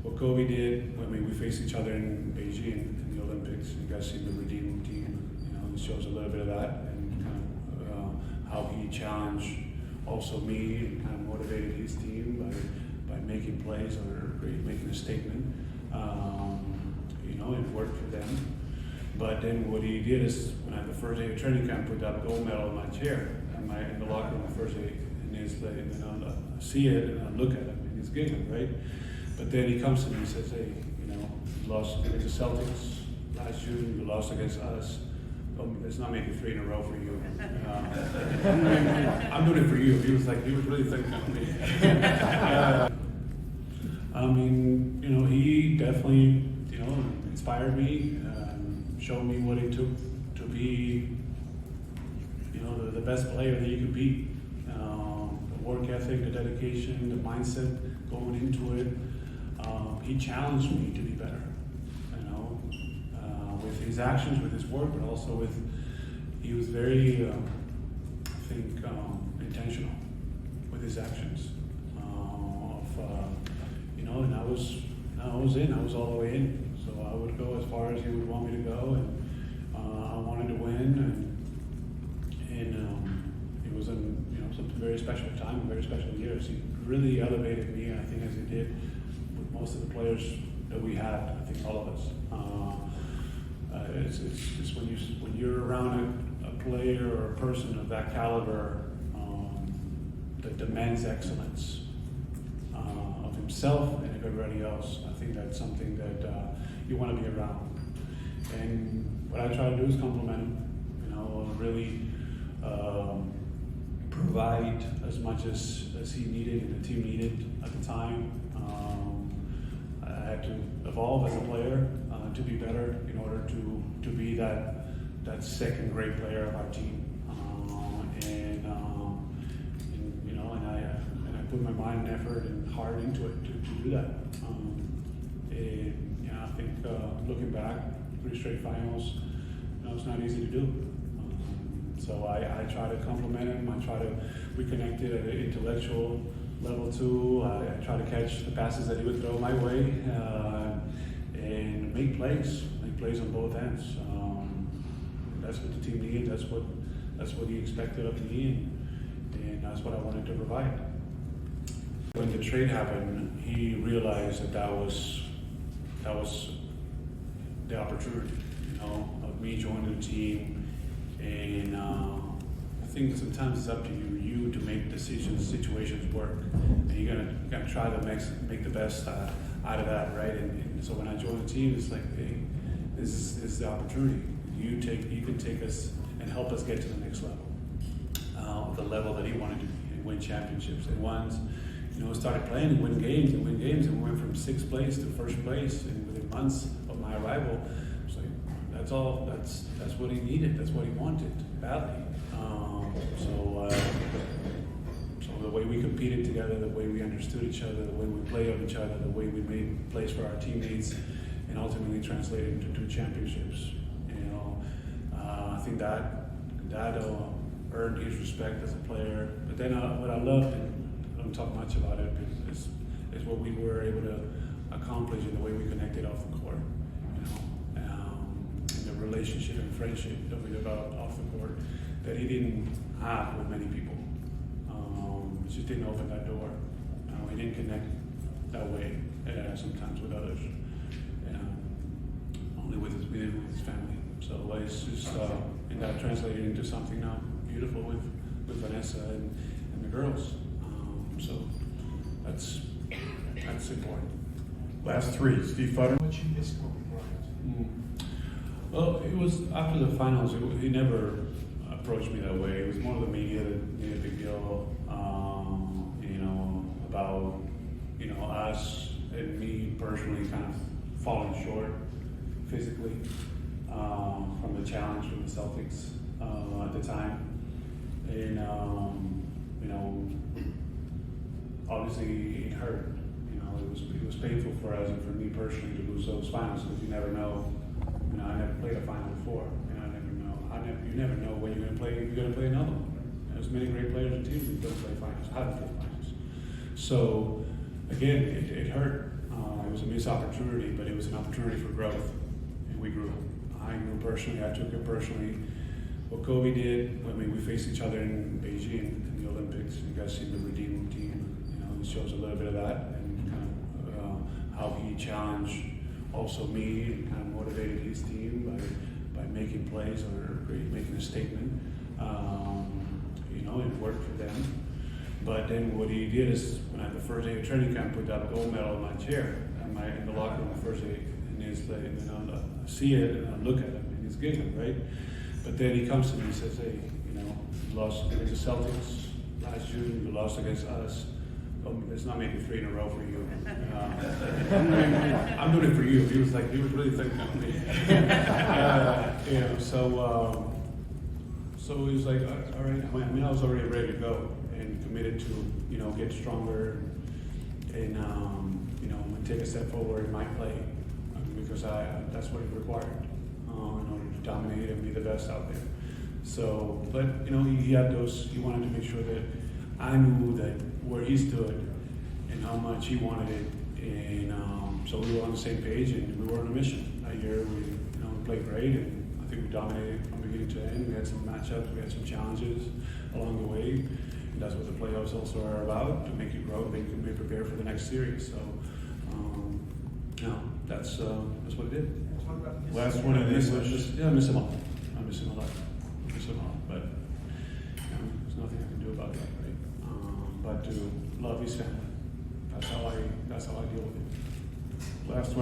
what Kobe did. I mean, we faced each other in Beijing in the Olympics. You guys see the Redeem team. You know, it shows a little bit of that and kind of how he challenged also me and kind of motivated his team by making plays or making a statement. You know, it worked for them. But then what he did is, when I had the first day of training camp, put that gold medal in my chair in the locker room the first day, and I see it and I look at him and he's giggling, right? But then he comes to me and says, hey, you know, you lost against the Celtics last June, you lost against us. Let's not make it 3 in a row for you. I'm doing it for you. He was really thinking of me. I mean, you know, he definitely, you know, inspired me, showed me what it took to be, you know, the best player that you could be. The work ethic, the dedication, the mindset going into it. He challenged me to be better, you know, with his actions, with his work, but also he was very, I think, intentional with his actions. You know, and I was all the way in. So I would go as far as he would want me to go, and I wanted to win, and it was some very special time, very special years. He really elevated me, I think, as he did with most of the players that we had. I think all of us. It's just when you're around a player or a person of that caliber that demands excellence of himself and of everybody else. I think that's something that you want to be around. And what I try to do is compliment him, you know, really provide as much as he needed and the team needed at the time. I had to evolve as a player to be better in order to be that second great player of our team. And you know, and I put my mind and effort and heart into it to do that. And you know, I think looking back, 3 straight finals, you know, it's not easy to do. So I try to compliment him. I try to reconnect it at an intellectual level too. I try to catch the passes that he would throw my way and make plays on both ends. That's what the team needed. That's what he expected of me, and that's what I wanted to provide. When the trade happened, he realized that was the opportunity, you know, of me joining the team. And I think sometimes it's up to you to make decisions, situations work, and you're gonna try to make the best out of that, right? And so when I joined the team, it's like, hey, this is the opportunity. You can take us and help us get to the next level, the level that he wanted to be, and win championships. And once, you know, started playing and win games, and we went from 6th place to 1st place, and within months of my arrival, it's like that's what he needed, that's what he wanted badly. So the way we competed together, the way we understood each other, the way we played on each other, the way we made plays for our teammates, and ultimately translated into 2 championships. You know, I think that earned his respect as a player. But then what I loved, and I don't talk much about it, is what we were able to accomplish in the way we connected off the court. You know, and the relationship and friendship that we developed off the court that he didn't have with many people. It just didn't open that door. He didn't connect that way sometimes with others. Only with his family. So it's just, and that translated into something now beautiful with Vanessa and the girls. So that's important. Last 3, Steve Futter. What you miss Kobe Bryant? Well, it was after the finals. He never approached me that way. It was more the media that made a big deal, you know, about, you know, us and me personally kind of falling short physically from the challenge from the Celtics at the time. And, you know, obviously it hurt. You know, it was painful for us and for me personally to lose those finals, because you never know. You know, I never played a final before. You know, you never know when you're going to play. If you're going to play another one. There's many great players in teams that don't play finals, haven't played finals. So again, it hurt. It was a this opportunity, but it was an opportunity for growth, and we grew. I grew personally. I took it personally. What Kobe did, I mean, we faced each other in Beijing in the Olympics. You guys see the Redeem team. You know, it shows a little bit of that, and kind of how he challenged also me and kind of motivated his team by making plays or making a statement. You know, it worked for them. But then what he did is, when I had the first day of training camp, put that gold medal in my chair, in the locker room the first day, and he's like, and I see it and I look at him, and he's giggling, right? But then he comes to me and says, hey, you know, you lost against the Celtics last June, you lost against us. Let's not make it 3 in a row for you. I'm doing it for you. He was really thinking of me. You know, so he was like, all right. I mean, I was already ready to go and committed to, you know, get stronger and you know, take a step forward in my play because that's what it required in order to dominate and be the best out there. So, but you know, he had those. He wanted to make sure that I knew that where he stood and how much he wanted it, and so we were on the same page and we were on a mission. That year we, you know, we played great, and I think we dominated from beginning to end. We had some matchups, we had some challenges along the way. And that's what the playoffs also are about, to make you grow, make you be prepared for the next series. So, you know, that's what it did. Last one in English. Yeah, I miss him a lot. I miss him a lot. But you know, there's nothing I can do about that, right? But to love his family. That's how I deal with it. Last one.